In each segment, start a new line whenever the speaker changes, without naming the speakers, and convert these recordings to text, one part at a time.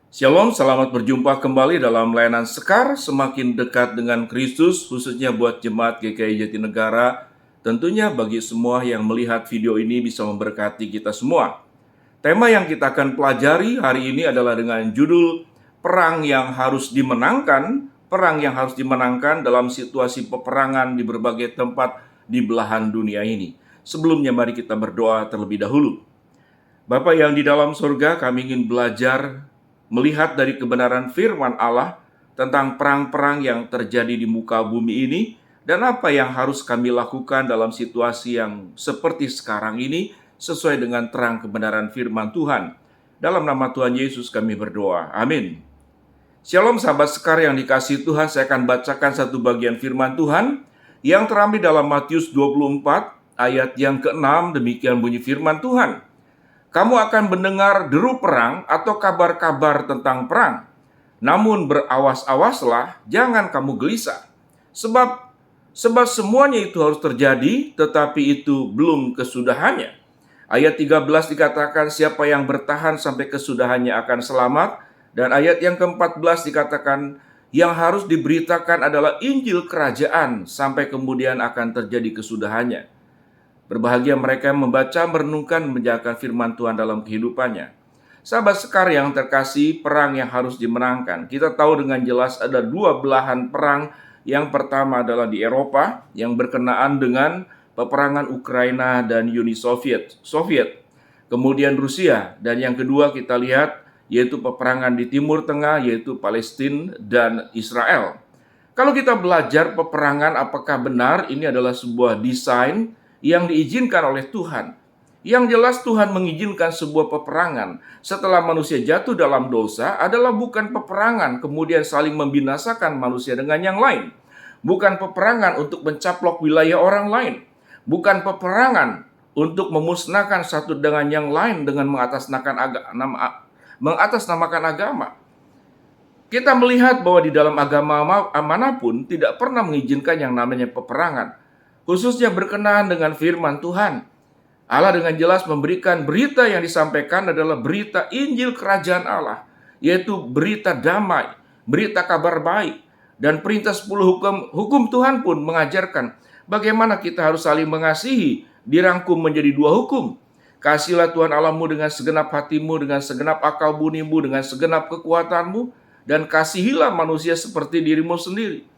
Shalom, selamat berjumpa kembali dalam layanan Sekar, semakin dekat dengan Kristus, khususnya buat jemaat GKI Jatinegara. Tentunya bagi semua yang melihat video ini bisa memberkati kita semua. Tema yang kita akan pelajari hari ini adalah dengan judul Perang yang harus dimenangkan, perang yang harus dimenangkan dalam situasi peperangan di berbagai tempat di belahan dunia ini. Sebelumnya mari kita berdoa terlebih dahulu. Bapa yang di dalam surga, kami ingin belajar melihat dari kebenaran firman Allah tentang perang-perang yang terjadi di muka bumi ini dan apa yang harus kami lakukan dalam situasi yang seperti sekarang ini sesuai dengan terang kebenaran firman Tuhan. Dalam nama Tuhan Yesus kami berdoa. Amin. Shalom sahabat Sekar yang dikasihi Tuhan, saya akan bacakan satu bagian firman Tuhan yang terambil dalam Matius 24 ayat yang ke-6. Demikian bunyi firman Tuhan. Kamu akan mendengar deru perang atau kabar-kabar tentang perang. Namun berawas-awaslah, jangan kamu gelisah. Sebab semuanya itu harus terjadi, tetapi itu belum kesudahannya. Ayat 13 dikatakan siapa yang bertahan sampai kesudahannya akan selamat. Dan ayat yang ke-14 dikatakan yang harus diberitakan adalah Injil Kerajaan sampai kemudian akan terjadi kesudahannya. Berbahagia mereka yang membaca, merenungkan, menjalankan firman Tuhan dalam kehidupannya. Sahabat Sekar yang terkasih, perang yang harus dimenangkan. Kita tahu dengan jelas ada dua belahan perang. Yang pertama adalah di Eropa yang berkenaan dengan peperangan Ukraina dan Uni Soviet. Kemudian Rusia, dan yang kedua kita lihat yaitu peperangan di Timur Tengah, yaitu Palestina dan Israel. Kalau kita belajar peperangan, apakah benar ini adalah sebuah desain yang diizinkan oleh Tuhan? Yang jelas Tuhan mengizinkan sebuah peperangan setelah manusia jatuh dalam dosa adalah bukan peperangan kemudian saling membinasakan manusia dengan yang lain. Bukan peperangan untuk mencaplok wilayah orang lain. Bukan peperangan untuk memusnahkan satu dengan yang lain dengan mengatasnamakan agama. Kita melihat bahwa di dalam agama manapun tidak pernah mengizinkan yang namanya peperangan. Khususnya berkenaan dengan firman Tuhan. Allah dengan jelas memberikan berita yang disampaikan adalah berita Injil Kerajaan Allah. Yaitu berita damai, berita kabar baik. Dan perintah 10 hukum Tuhan pun mengajarkan bagaimana kita harus saling mengasihi, dirangkum menjadi 2 hukum. Kasihilah Tuhan Allahmu dengan segenap hatimu, dengan segenap akal bunimu, dengan segenap kekuatanmu, dan kasihilah manusia seperti dirimu sendiri.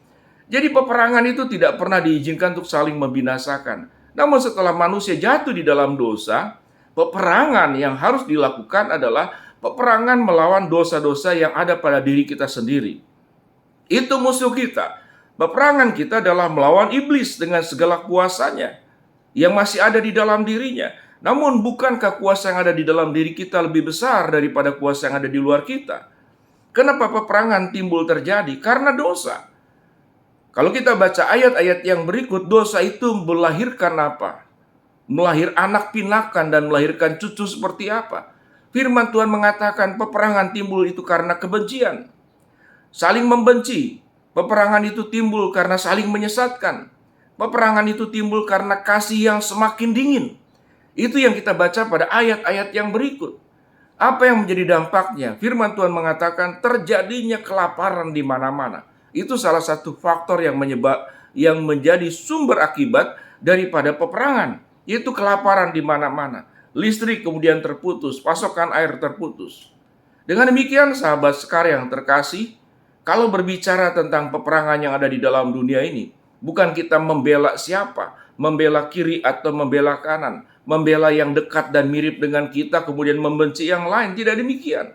Jadi peperangan itu tidak pernah diizinkan untuk saling membinasakan. Namun setelah manusia jatuh di dalam dosa, peperangan yang harus dilakukan adalah peperangan melawan dosa-dosa yang ada pada diri kita sendiri. Itu musuh kita. Peperangan kita adalah melawan iblis dengan segala kuasanya yang masih ada di dalam dirinya. Namun bukankah kuasa yang ada di dalam diri kita lebih besar daripada kuasa yang ada di luar kita? Kenapa peperangan timbul terjadi? Karena dosa. Kalau kita baca ayat-ayat yang berikut, dosa itu melahirkan apa? Melahir anak pinakan dan melahirkan cucu seperti apa? Firman Tuhan mengatakan peperangan timbul itu karena kebencian. Saling membenci. Peperangan itu timbul karena saling menyesatkan. Peperangan itu timbul karena kasih yang semakin dingin. Itu yang kita baca pada ayat-ayat yang berikut. Apa yang menjadi dampaknya? Firman Tuhan mengatakan terjadinya kelaparan di mana-mana. Itu salah satu faktor yang menjadi sumber akibat daripada peperangan, yaitu kelaparan di mana-mana. Listrik kemudian terputus, pasokan air terputus. Dengan demikian sahabat Sekar yang terkasih, kalau berbicara tentang peperangan yang ada di dalam dunia ini, bukan kita membela siapa, membela kiri atau membela kanan, membela yang dekat dan mirip dengan kita kemudian membenci yang lain, tidak demikian.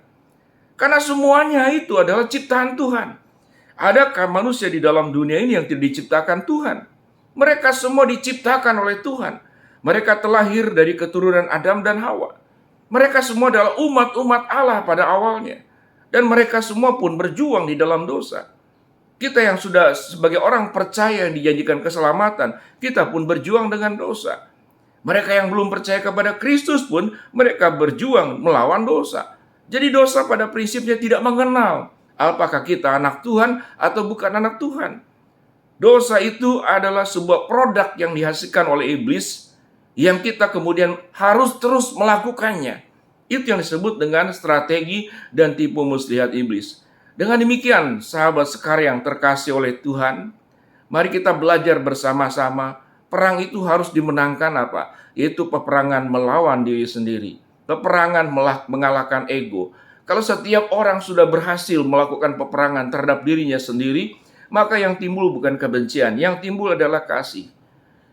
Karena semuanya itu adalah ciptaan Tuhan. Adakah manusia di dalam dunia ini yang tidak diciptakan Tuhan? Mereka semua diciptakan oleh Tuhan. Mereka terlahir dari keturunan Adam dan Hawa. Mereka semua adalah umat-umat Allah pada awalnya. Dan mereka semua pun berjuang di dalam dosa. Kita yang sudah sebagai orang percaya yang dijanjikan keselamatan, kita pun berjuang dengan dosa. Mereka yang belum percaya kepada Kristus pun, mereka berjuang melawan dosa. Jadi dosa pada prinsipnya tidak mengenal apakah kita anak Tuhan atau bukan anak Tuhan. Dosa itu adalah sebuah produk yang dihasilkan oleh iblis yang kita kemudian harus terus melakukannya. Itu yang disebut dengan strategi dan tipu muslihat iblis. Dengan demikian, sahabat sekalian yang terkasih oleh Tuhan, mari kita belajar bersama-sama. Perang itu harus dimenangkan apa? Yaitu peperangan melawan diri sendiri. Peperangan mengalahkan ego. Kalau setiap orang sudah berhasil melakukan peperangan terhadap dirinya sendiri, maka yang timbul bukan kebencian, yang timbul adalah kasih.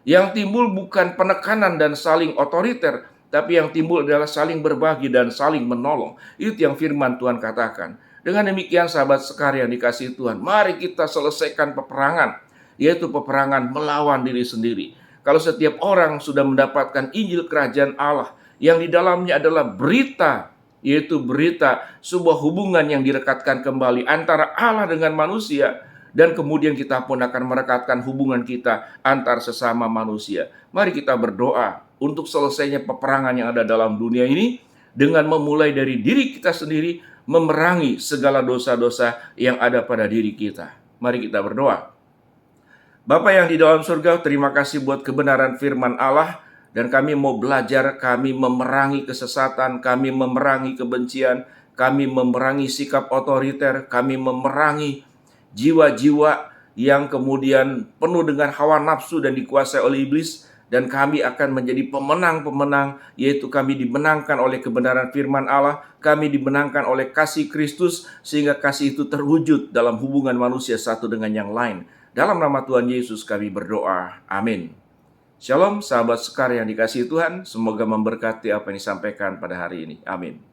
Yang timbul bukan penekanan dan saling otoriter, tapi yang timbul adalah saling berbagi dan saling menolong. Itu yang firman Tuhan katakan. Dengan demikian sahabat sekalian dikasihi Tuhan, mari kita selesaikan peperangan, yaitu peperangan melawan diri sendiri. Kalau setiap orang sudah mendapatkan Injil Kerajaan Allah, yang di dalamnya adalah berita, yaitu berita sebuah hubungan yang direkatkan kembali antara Allah dengan manusia, dan kemudian kita pun akan merekatkan hubungan kita antar sesama manusia. Mari kita berdoa untuk selesainya peperangan yang ada dalam dunia ini, dengan memulai dari diri kita sendiri, memerangi segala dosa-dosa yang ada pada diri kita. Mari kita berdoa. Bapa yang di dalam surga, terima kasih buat kebenaran firman Allah, dan kami mau belajar, kami memerangi kesesatan, kami memerangi kebencian, kami memerangi sikap otoriter, kami memerangi jiwa-jiwa yang kemudian penuh dengan hawa nafsu dan dikuasai oleh iblis, dan kami akan menjadi pemenang-pemenang, yaitu kami dimenangkan oleh kebenaran firman Allah, kami dimenangkan oleh kasih Kristus, sehingga kasih itu terwujud dalam hubungan manusia satu dengan yang lain. Dalam nama Tuhan Yesus kami berdoa. Amin. Shalom sahabat sekar yang dikasihi Tuhan. Semoga memberkati apa yang disampaikan pada hari ini. Amin.